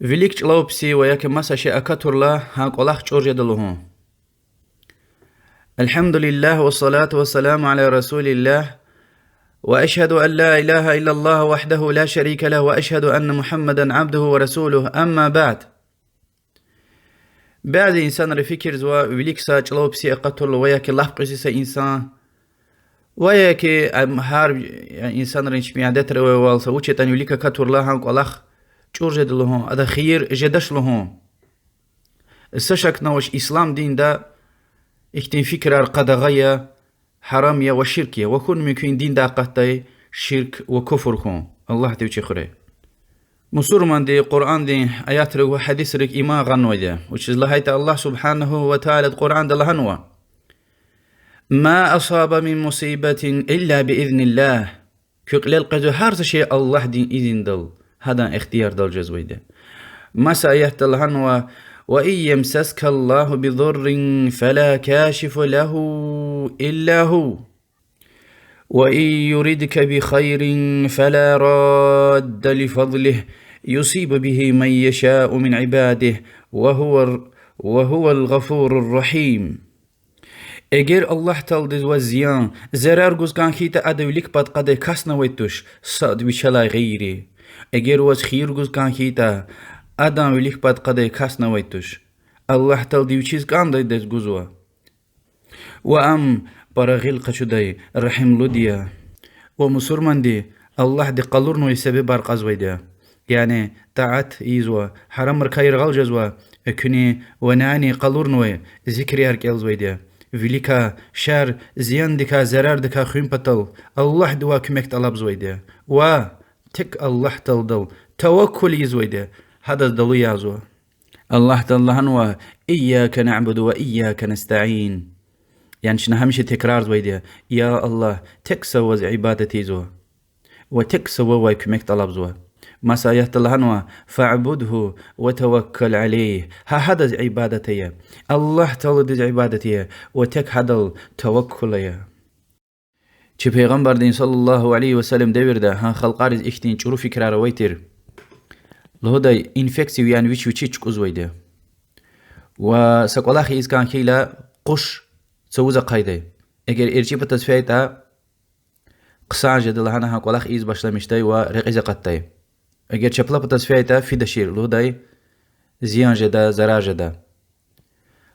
Велик члаупси وياك مساشي أكتر لا هاك الله جورج دلهم. الحمد لله والصلاة والسلام على رسول الله وأشهد أن لا إله إلا الله وحده لا شريك له وأشهد أن محمدا عبده ورسوله أما بعد إنسان رفكر زوا велик سا члаупси أكتر وياك الله قصيص إنسان وياك هار إنسان رنش ميادت روي والسا وچتان велик أكتر لا هاك الله جورج دلهم هذا خير جدش لهم. السشك نوش إسلام دين دا اكتن فكرة قدغية حرامية وشركية وكون ممكن دين دا قطعي شرك وكفر كون الله تيوچي خوري مسلمان دي قرآن دي آيات رغو حديث رغ إما غنوي دي which is لهايت الله سبحانه وتعالى القرآن دا لهنوا ما أصاب من مصيبة إلا بإذن الله كقلال قدو هارس شيء الله دين إذن دل هذا اختيار دل جزوي دي ما سأيات لهنوا وإن يمسسك الله بضر فلا كاشف له إلا هو وإن يردك بخير فلا راد لفضله يصيب به من يشاء من عباده وهو الغفور الرحيم. اگر الله تلدز وزيان زرار گوز كان خيتا ادوليك باد قد كاسنا ويتوش صاد بشلا غيري اگر وز خير گوز كان خيتا ادم وليك باد قد كاسنا ويتوش الله تلدي وچيز كان دز گوزوا وام برغيل قشداي رحم لوديا ومسلمان دي الله دي قلورنو يسبب برقز ويدا يعني طاعت يزوا حرام ركاير غال جزوا اكني وناني قلورنو ذكري اركيلز ويدا велика شر زيان دكا زرار دكا خيم بطل الله دوا كمك طلب زويدا و تك الله تلدل توكل يزويدا هذا دلو يازوا الله تلهن إياك نعبد وإياك نستعين يعني شنا همشي تكرار زويدا يا الله تكسوز عبادتي زوا وتكسو ويكمك طلب زوا ما سايات الله فاعبده وتوكل عليه هذا عبادتي الله تلد عبادتي وتك هذا توكل چه پیغمبر دین صلی الله علیه و سلم دورده ها خلقارز اختین چرو فکرار ویتر لهدا انفكسيو يعني ويش چقوز ويده و سقلاخ از كان خيلا قش سوزا قايده اگر ارچی بتصفيتا قساج دلهنا ها قلاخ از başlamıştay و رقيزه قطay اگر چپلا بتصفيتا فيدشير لهدا زيان جدا زرار جدا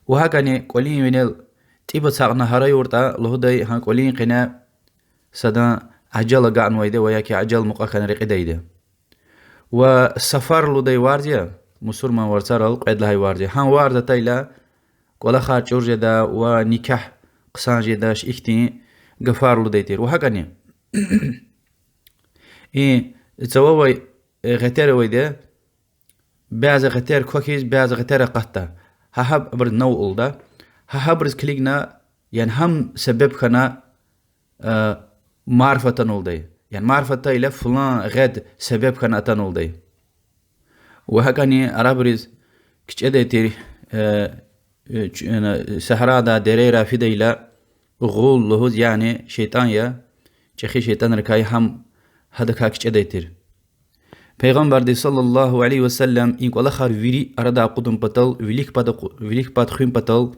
و هكاني قولين وينل تيبا ساقنا هراي ورتا لهدا ها قولين قنا سدا عجل قان ويده وياكي عجل مقاكن رقيده والسفر لدي وارديا مسلمان ورسال قيد لهاي وارديا هان وارده تايلا قولا خار جورجا دا ونكاح قسانجي داش اختين غفار لدي تير وهكذا تسوي غتير ويدا بعض غتير كوكيز بعض غتير قطة ههب برد نو ده ههب برد كليجنا يعني هم سبب كنا معرفة نولدي يعني معرفة إلى فلان غد سبب كان أتنولدي وهكذا أرابرز كتشدي تيري سهرة دا دريرة في ديلا غول لهوز يعني شيطان يا چخي شيطان ركاي هم هذا كتشدي تير پیغمبر دي صلى الله عليه وسلم إنك الله خار ويري أردا قدم بطل ويليك باد خيم بطل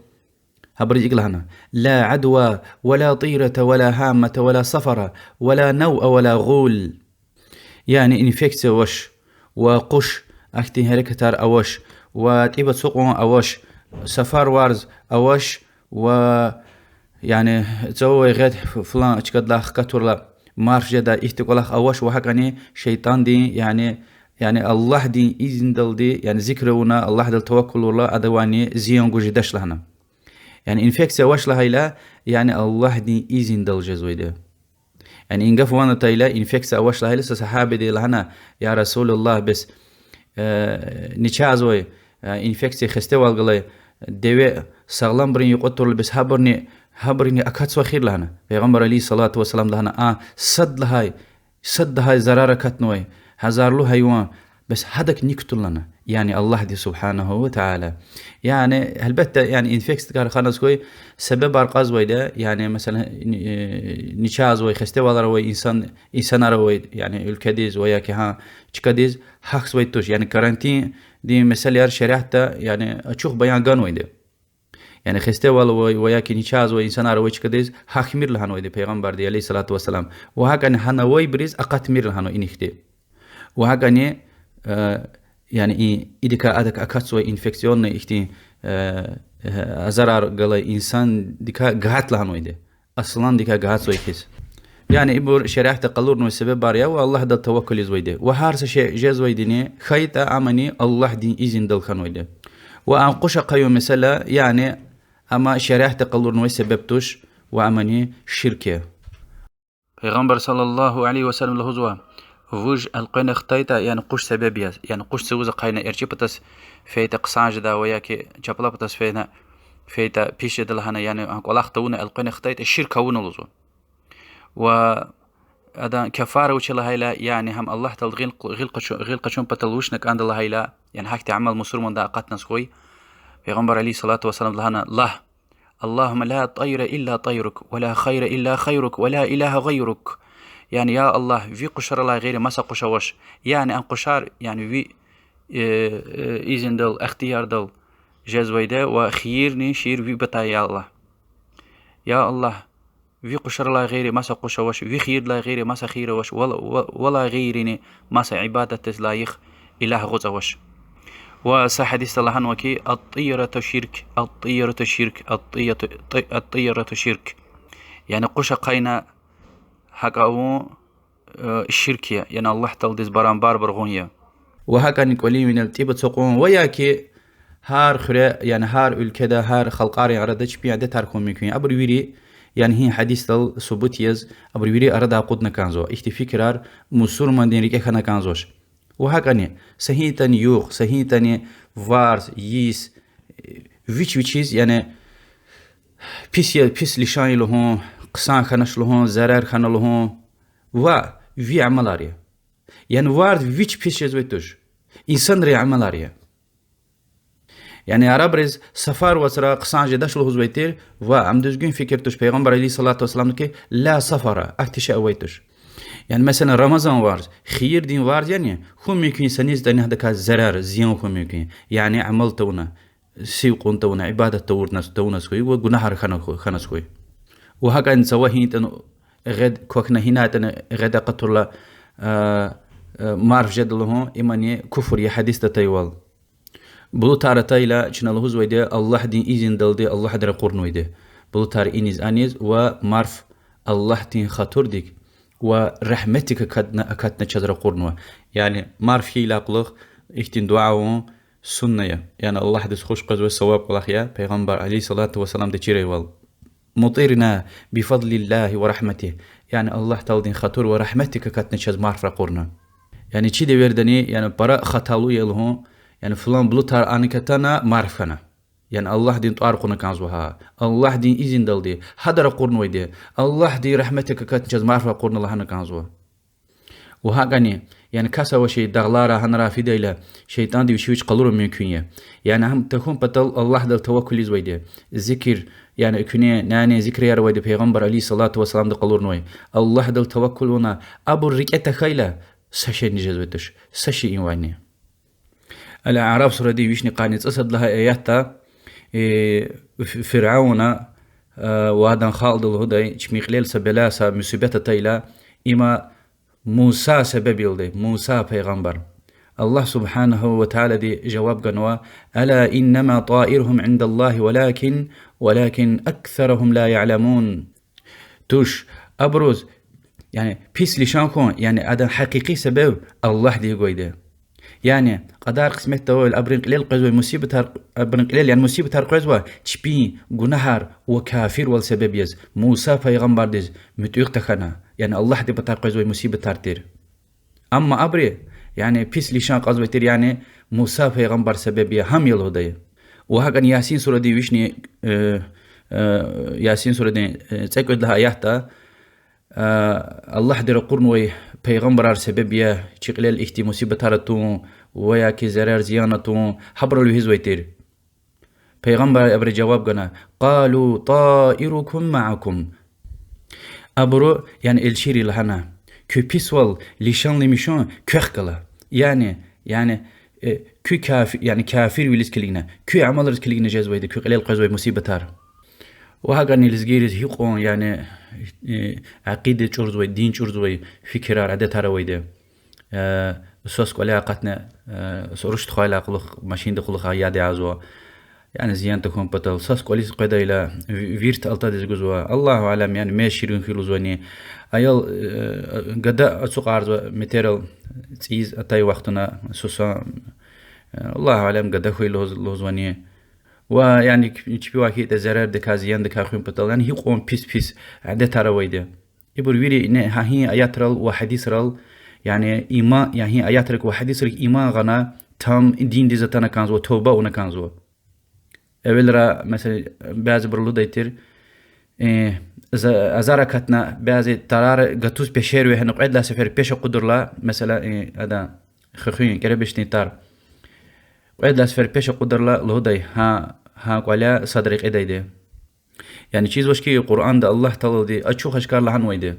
هبرز إقلهنا لا عدوى ولا طيرة ولا هامة ولا صفرة ولا نوء ولا غول يعني انفكسيا وش وقش اكتين هركتار اوش وتيبت سوقون اوش سفار وارز اوش و يعني تسوي غير فلان اشكد لاخ كتورلا مارش جدا احتقلاخ اوش وحقاني شيطان دي يعني الله دي إذن دل دي يعني ذكرونا الله دل توكل الله ادواني زيان جدش لهنا يعني انفكسيا وش لهيلا يعني الله دي إذن دل جزوي ده يعني إنقف وانا تايلا انفكسيا وش لهيلا صحابي دي لهنا يا رسول الله بس نيشازوي انفكسيا خستوال قلي دوي سغلام برين يقطر بس هبرني أكاتسوا خير لهنا پیغمبر عليه الصلاة والسلام لهنا صد هاي زرارة كتنوي هزار له حيوان بس هدك نيكتل لنا يعني الله دي سبحانه وتعالى يعني هلبت يعني انفكس كار خلاص كوي سبب ارقاز ويدا يعني مثلا نيشاز وي خسته ولا روي انسان روي يعني الكديز ويا كها تشكديز حقس ويتوش يعني كارانتين دي مثال يار شريحته يعني اشوف بيان غان ويدا يعني خسته ولا ويا كي نيشاز وي انسان روي تشكديز حاكمير لهان ويدا پیغمبر دي عليه الصلاه والسلام وهكذا هنا وي بريز اقاتمير لهانو انيخته وهكذا يعني إذا أدك أكاتسوي إنفكسيون إختي أزرار قال إنسان ديكا قهات لهانو إده أصلا ديكا قهات سوي كيس يعني إبور شريحة تقلور نو السبب باريا والله دا توكل زويده وهارس شيء جزويدني خيط أمني الله دين إذن دل خنويده وأنقش قيوم مثلا يعني أما شريحة تقلور نو السبب توش وأمني شركة پیغمبر صلى الله عليه وسلم لهزوا وج القينا اختيتا يعني قش سببيا يعني قش سوز قينا ارجي بتس فيتا قصاج دا وياكي جبلا بتس فينا فيتا بيش دلهنا يعني قلاخ تونا القينا اختيتا الشركة ونلزو و هذا كفارة وش الله هيلا يعني هم الله تلغين غلق شون بتلوشنك عند الله هيلا يعني هاك تعمل مسلم من دا قاتنا سوي پیغمبر عليه الصلاة والسلام لهنا الله اللهم لا طير إلا طيرك ولا خير إلا خيرك ولا إله غيرك يعني يا الله في قشر الله غير ما سقشوش يعني أن قشار يعني في إذن دل اختيار دل جزويده وخيرني شير في بتا يا الله في قشر الله غير ما سقشوش في خير لا غير ما سخيروش ولا غيرني ما عبادة لايخ إله غزوش وسحديث الله عنه وكي الطيرة شرك الطيرة شرك الطيرة شرك يعني قش قينا حقاو الشركية يعني الله تلدز بران باربر غونيا وهكا نقولي من التيبة تقوم وياكي هار خرا يعني هار الكدا هار خلقاري عردش بيعدة تاركم ممكن أبر ويري يعني هي حديث تل ثبوتيز أبر ويري أردا قدنا كانزو اختفكرار مسلمان دين ريكي خنا كانزوش وهكذا صحيح تاني يوغ صحيح تاني فارس يس ويتشيز يعني بيس لشاني لهون قسان خنش لهون زرار خن لهون و في عملاريا يعني وارد ويتش بيس يزويتوش إنسان ري عملاريا يعني عربرز سفر وسرا قسان جداش له زويتير و عم دزگين فكرتوش پیغمبر عليه الصلاة والسلام كي لا سفر اكتشا اويتوش يعني مثلا رمضان وارز خير دين وارز يعني خو ممكن سنيز دني هذاك الزرار زيان خو ممكن يعني عمل تونا سيقون تونا عبادة تونا سوي وجناهر خنا سوي وهكذا نسوي هين غد كوكنا هنا تنا غد قتل معرف جد لهم إيمانية كفر يا حديث تايوال بلو تار تايلا شنا له زويده الله دين إذن دلدي الله در قرن ويده بلو تار إنيز أنيز ومعرف الله دين خطر ديك ورحمتك كاتنا تشذر قرنوا يعني معرف هي لاقلق اختين دعاء سنة يعني الله دس خوش قز والثواب قلخيا پیغمبر عليه الصلاة والسلام دچيري وال مطيرنا بفضل الله ورحمته يعني الله تالدين خطر ورحمتك كاتنا تشذ معرف قرنا يعني چي دي وردني يعني برا خطالو يلهون يعني فلان بلوتار انكتنا معرفنا يعني الله دين طارقنا كانزوها الله دين إذن دلدي حضر قرن ويدي الله دي رحمتك كاتنجز معرفة قرن الله هنا كانزوها وهاقاني يعني كاسا وشي دغلارا هنرا في ديلا شيطان دي وشيوش قلور ممكنية يعني هم تكون بطل الله دل توكل زويدي ذكر يعني كني ناني ذكر يا رويدي پیغمبر عليه الصلاة والسلام دل قلور نوي الله دل توكلنا أبو الركعة خيلة سشي نجزويتش سشي إنواني الأعراب سورة دي ويشني قانيت أسد لها آياتا فرعون وهذا خالد الهدى تشميخليل سبلاسا مصيبة تيلا إما موسى سبب يلدي موسى پیغمبر الله سبحانه وتعالى دي جواب قنوا ألا إنما طائرهم عند الله ولكن أكثرهم لا يعلمون توش أبرز يعني بيس لشانكون يعني هذا حقيقي سبب الله دي قويده يعني قدار قسمت تقول أبرن قليل قزوة مصيبة أبرن قليل يعني مصيبة قزوة تشبي جنهار وكافر والسبب يز موسى پیغمبر دز متوق تخنا يعني الله دي بتار قزوة مصيبة تارتير أما أبري يعني بيس لشان قزوة تير يعني موسى پیغمبر سبب يه هم يلو ده وهكذا ياسين سورة دي ويشني ياسين سورة دي تأكد لها آياتا الله در قرنوي پیغمبر سبب يه چقلل احتي مصيبة تارتون ويا كي زرار زيانة حبر الوهز ويتير پیغمبر ابر جواب گنا قالوا طائركم معكم ابرو يعني الشيري لهنا كو بيسوال ليشان ليميشون كخكلا يعني كو كافر يعني كافر ويلس كلينا كو عمل رز كلينا جزويد كو قليل قزوي مصيبتار وهاغاني لزغيرز هيقون يعني عقيده چورزوي دين چورزوي فكر عادتار ويده سوس قليا قتنا سرشت خايلا قلخ ماشين دخل خايا دي عزوا يعني زيان تكون بطل ساس قليس قيدا الى فيرت التا دزغزوا الله اعلم يعني ما شيرين خيلوزوني ايل غدا اسوق عرض ماتيريال تيز اتاي وقتنا سوسا الله اعلم غدا خيلوزوني ويعني تشبي واكي تزرر دكازيان دكاخون بطل يعني هيقوم بيس عدت رويده يبر ويري ان هي اياترال وحديث رال يعني ايمان يعني هي اياترك وحديث رك ايمان غنا تام دين ديزتنا كانزو توبه ون كانزو اولرا مثلا بعض برلو دايتر ازاركتنا بعض ترار غتوس بشير وهن قعد لا سفر بيش قدر لا مثلا هذا خخين قربش نتار قعد لا سفر بيش قدر لا لهداي ها قالا صدرق ادايده يعني چیز وش کی قرآن ده الله تعالی دی اچو خشکار لهن ویده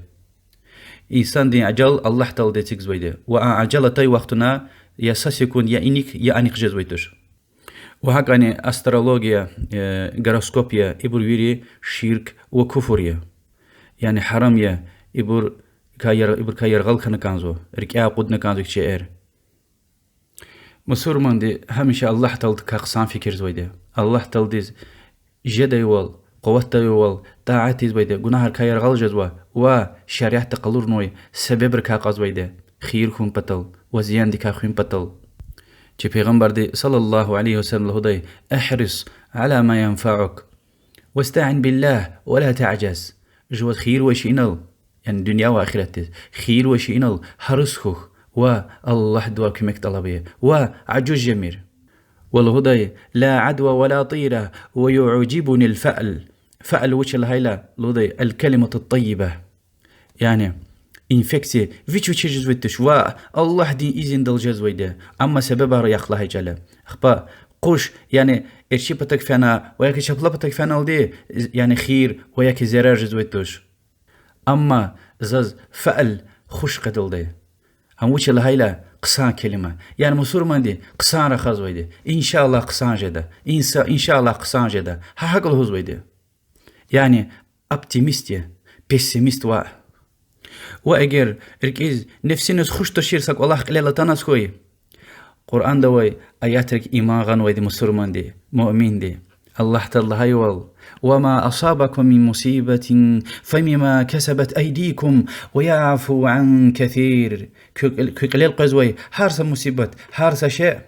انسان دی عجل الله تعالی دی تیگز ویده و عجل تای وقتنا یا ساس يكون یا اینیک یا انیق جز ویدش و هاگانی استرولوژیا گروسکوپیا ابر ویری شرك و كفرية يعني حرامية ابر كاير غل خن كانزو ركيا قدنا كانزو شعر مسلمان دي هميشه الله تعالی كقسام فكر زويده الله تعالی جدي وال قوتي وال طاعتي زويده گناه كاير غل جزوا و شريعه تقلور نوي سبب ركا قزويده خير خون بتل و زيان دي خون بتل چه پیغمبر دي صلى الله عليه وسلم لهدي احرص على ما ينفعك واستعن بالله ولا تعجز جوات خير وشينل يعني دنيا واخرته خير وشينل حرصخ و الله دوا كمك طلبيه و عجوز جمير والهدي لا عدوى ولا طيرة ويعجبني فأل وش الهيلا لهدي الكلمة الطيبة يعني انفكسي فيتشو تشجز ويتش و الله دي إذن دل جزويده أما سببها رياق الله جل أخبا قوش يعني إرشي بتك فانا وياكي شبلا بتك فانا دي يعني خير وياكي زرار جزويتوش أما زاز فأل خوش قدل دي هم وش الهيلا قصان كلمة يعني مسلمان دي قصان رخص ويدي إن شاء الله قصان جدا إن شاء الله قصان جدا حق الهوز ويدي يعني أبتيميستيا بيسيميست وأجر ركيز نفسي خوش تشير سك والله قليلة تناس خوي قرآن دوي آياتك إيمان غن ويدي مسلمان دي مؤمن دي الله تعالى هيوال وما أصابكم من مصيبة فمما كسبت أيديكم ويعفو عن كثير كي قليل قزوي هارس مصيبة هارس شيء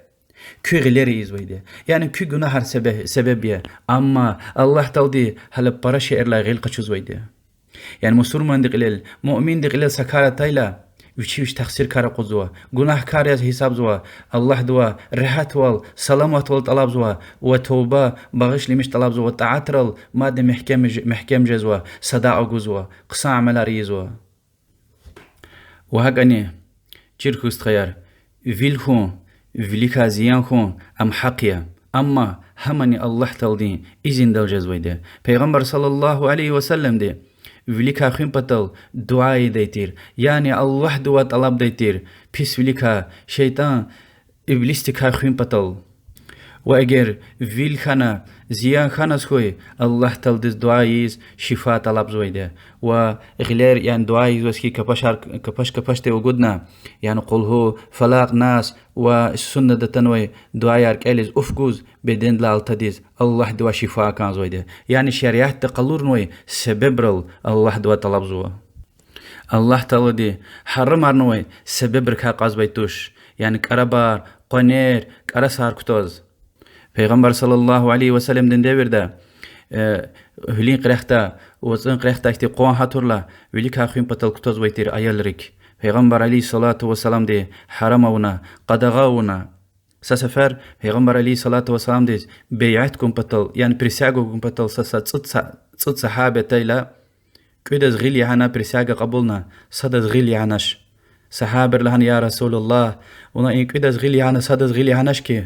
كي غليري إزويده يعني كي جناح سبب أما الله تعالى هل برش إرلا غيل قشوز ويده يعني مسلمان دي قليل مؤمن دي قليل سكارة تايلا وش تخسير كار قزوا جناح كار يز حساب زوا الله دوا رحت وال سلامت وال طلب زوا وتوبة بغش لمش طلب زوا تعترل مادة محكم جزوا صداع جزوا قصا عمل ريزوا وهاجني تشيركوست خيار فيلخون فيليكا زيانخون أم حقيا أما همني الله تلدين إذن دل جزويده پیغمبر صلى الله عليه وسلم ده велика خیم پتل دعای دیتیر یعنی الله دعا طلب دیتیر پیس велика شیطان ابلیس تکای خیم پتل و اگر ویل خانه زیان خانه سخوی الله تل دز دعاییز شفا طلب زویده و غلیر یعنی دعاییز وسکی کپش ته وجودنا یعنی قل هو فلاق ناس و سنة دتنوي دعای ارکلیز افگوز بدن لالتدیز الله دعا شفا کان زویده یعنی شریعت تقلور نوی سبب رل الله دعا طلب زوا الله تعالی دی حرم ارنوی سبب رکا قاز بیتوش یعنی کربار قنیر کرسار کتوز پیغمبر صلی الله علیه و سلم دن دیورده هلین قرختا وزن قرختا کتی قوان هاتورلا ولی که خوین پتل کتوز ویتیر ایال ریک پیغمبر علیه صلاة و سلام دی حرمونا قدغاونا سسفر پیغمبر علیه صلاة و سلام دی بیعت کن پتل یعنی پرسیاگو کن پتل صد صحابه تیلا كده زغيلي عنا برساقة قبولنا صد زغيلي عناش صحابر لهن يا رسول الله ونا إن كده زغلي هنا صد زغلي هنشكي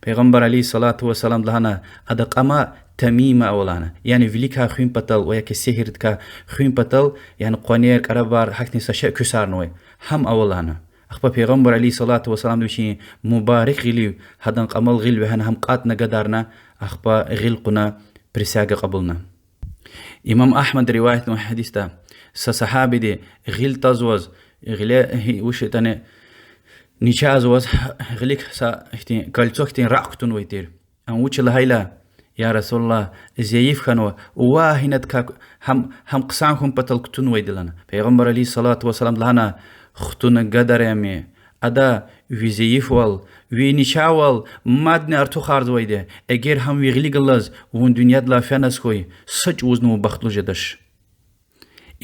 پیغمبر عليه الصلاة والسلام لهنا أدق أما تميمة أولانا يعني فيليكا خوين بطل وياك سهرتك خوين بطل يعني قوانير كربار حكني سشاء كسار نوي هم أولانا أخبا پیغمبر عليه الصلاة والسلام دوشي مبارك غلي هدن قمل غل وهن هم قاتنا قدارنا أخبا غلقنا برساق قبلنا إمام أحمد رواية حديث ده صحابي دي غل تزوز غلا وش تاني نيشاز وز غليك سا احتين كالتوكتين رأكتون ويتير أن وش لهيلا يا رسول الله زيف خانوا واهنتك هم قسانكم بتلقتون ويدلنا پیغمبر عليه الصلاة والسلام لهنا ختون قدر يمي أدا وي زيف وال وي نيشاوال مادن ارتو خارز ويده اگر هم وي غلي غلز وون دنيا دلا فنس خوي سچ وزنو بختلو جدش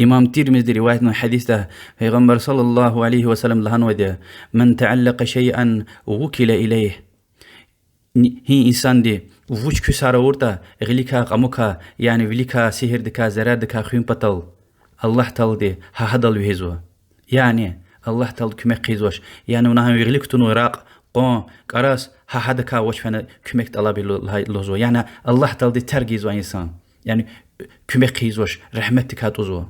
إمام ترمذي رواية من حديث ده پیغمبر صلى الله عليه وسلم لهن وده من تعلق شيئا وكل إليه هي إنسان دي ووش كسارة ورطة غليكا قموكا يعني وليكا سهر دكا زراد دكا خيون بطل الله تل دي هادل ويهزوا يعني الله تل كمك قيزوش يعني ونهم يغليك تنو راق قون قراس هادكا وش فانا كمك طلبي لهزوا يعني الله تل دي ترقيزوا إنسان يعني كمك قيزوش رحمتك هاتوزوا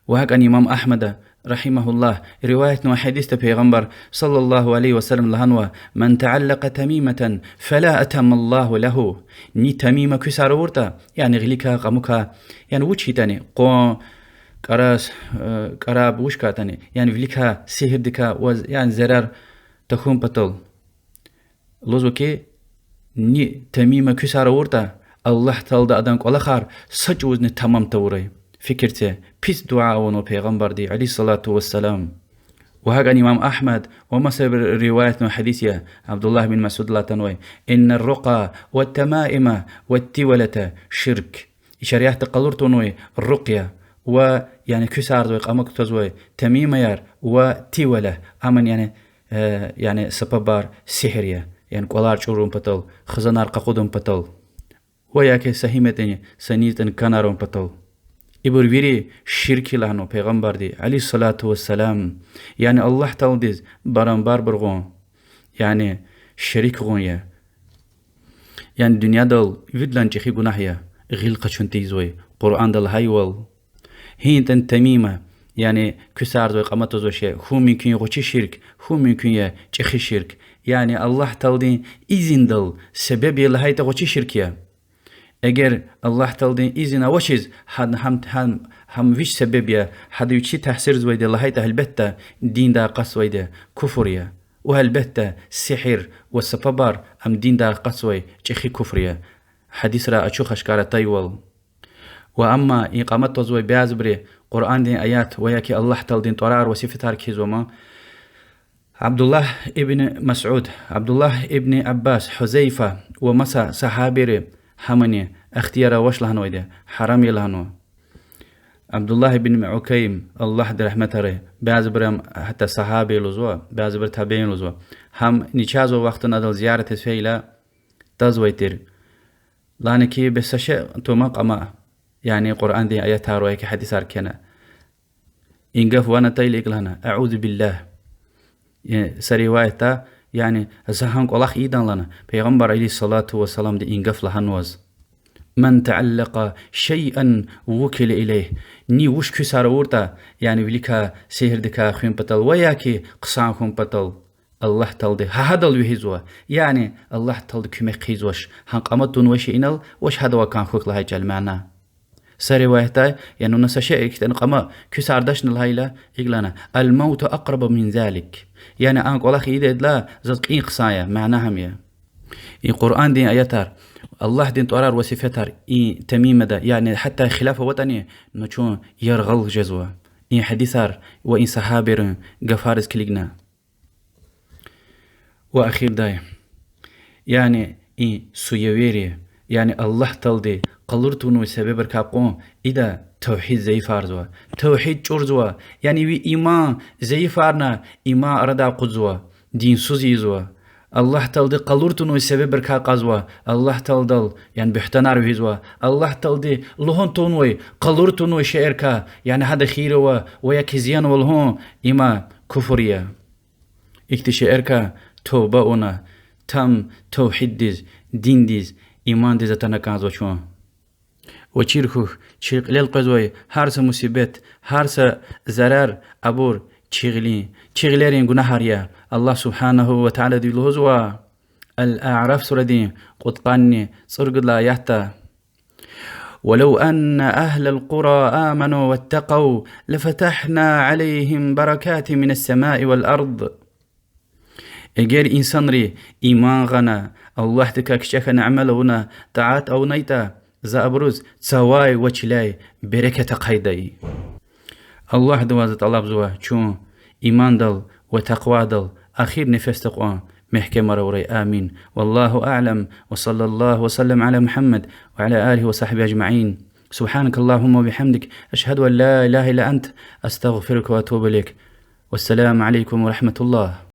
وهك أن إمام أحمد رحمه الله رواية وحديث پیغمبر صلى الله عليه وسلم لهنوا من تعلق تميمة فلا أتم الله له ني تميمة كسار ورتا يعني غليكا قموكا يعني وچي تاني قون قراس قراب وشكا تاني يعني غليكا سهر دكا يعني زرار تخون بطل لوزوكي ني تميمة كسار ورتا الله تعالى أدان قول خار سج وزن تمام توري فكرته بيس دعاء ونو پیغمبر دي عليه الصلاة والسلام وهذا إمام أحمد ومسب رواية حديثية عبد الله بن مسعود لا تنوي إن الرقى والتمائم والتولة شرك إشاريات تقلرتنوي الرقية ويعني كسار زوي قامك تزوي تميمة يار وتولة أمن يعني سببار سحرية يعني قلار شورون بطل خزنار قاقودون بطل وياك سهيمتني سنيتن كنارون بطل إبر ويري شركي لهنو پیغمبر دي عليه الصلاة والسلام يعني الله تعالى برانبار برغون يعني شريك غون يعني دنيا دل ودلان جخي گناهيا غلقة چون تيزوي قرآن دل هايوال هين تميمة يعني كسار زوي قامت زوشي هو ممكن يغوشي شرك هو ممكن يجخي شرك يعني الله تعالى إذن دل سبب يلهاي تغوشي شركيا اگر الله تعالى إذن وشيز هم ويش سبب يا حد يشي تحسير زويد الله البتة دين دا قصويد كفرية وهالبتة سحر والسببار أم دين دا قصوي جخي كفرية حديث را أشوخ أشكار طيول وأما إقامت زوي بيازبري قرآن دين آيات وياكي الله تعالى طرار وصفتار كيزوما عبد الله ابن مسعود عبد الله ابن عباس حذيفة ومسا صحابي همني اختيار وش لهنو إده حرامي لهنو عبد الله بن عكيم الله در رحمته ره بعض برم حتى صحابي لزوا بعض بر تابعين لزوا هم نيچازو وقت ندل زيارة فيلا تزويتر لانكي بسش توما قما يعني قرآن دي آيات هاروي كي حديث أركنا إنقف وانا تيليك لنا أعوذ بالله سريوايتا يعني زهانك الله إيدان لنا پیغمبر عليه الصلاة والسلام دي إنقف لهنوز من تعلق شيئا وكل إليه ني وش كسار ورتا يعني وليكا سهر دكا خين بطل وياكي قصان خين بطل الله تلدي هذا الوهزوا يعني الله تلدي كمي قيزوش هن قامتون وشي إنال وش هذا وكان خوك لهاي جلمانا سريوايتا يعني نسا شيء كتن قاما كسار داشن الهايلة إقلانا الموت أقرب من ذلك يعني أنك والله إيدي لا زدق إين قصايا معناهم يا القرآن دين آياتار الله دين طرار وصفتار إين تميمة دا يعني حتى خلافة وطنية نشون يرغل جزوة إين حديثار وإن صحابر قفارس كليقنا وأخير داي يعني إين سيويري يعني الله تلدي قلرتونو سبب ركابقون إذا توحيد زي فارزوا توحيد جورزوا يعني وي إيمان زي فارنا إيمان أردا قدزوا دين سوزيزوا الله تلدي قلرتونو سبب ركاقازوا الله تلدل يعني بحتنار ويزوا الله تلدي لهون تونوي قلرتونو شعركا يعني هذا خيروا ويا كزيان والهون إيمان كفريا اكتشاركا توبة تم توحيد ديز دين ديز إيمان ديز تنكازو شو وچيرخو چيقلل قزوي هارس مصيبت هارس زرار أبور چيغليرين گناهاريا الله سبحانه وتعالى دي لهزوا الأعراف سورة دي قد قاني صرق لا يحتا ولو أن أهل القرى آمنوا واتقوا لفتحنا عليهم بركات من السماء والأرض اگر إنسان ري إيمان غنا الله تكاكشك نعملونا طاعات أو نيتا زابروز تسواي وچلاي بركة قيدي الله دوازت الله بزوا چون إيمان دل وتقوى دل أخير نفس تقوى محكمة روري آمين والله أعلم وصلى الله وسلم على محمد وعلى آله وصحبه أجمعين سبحانك اللهم وبحمدك أشهد أن لا إله إلا أنت أستغفرك وأتوب إليك والسلام عليكم ورحمة الله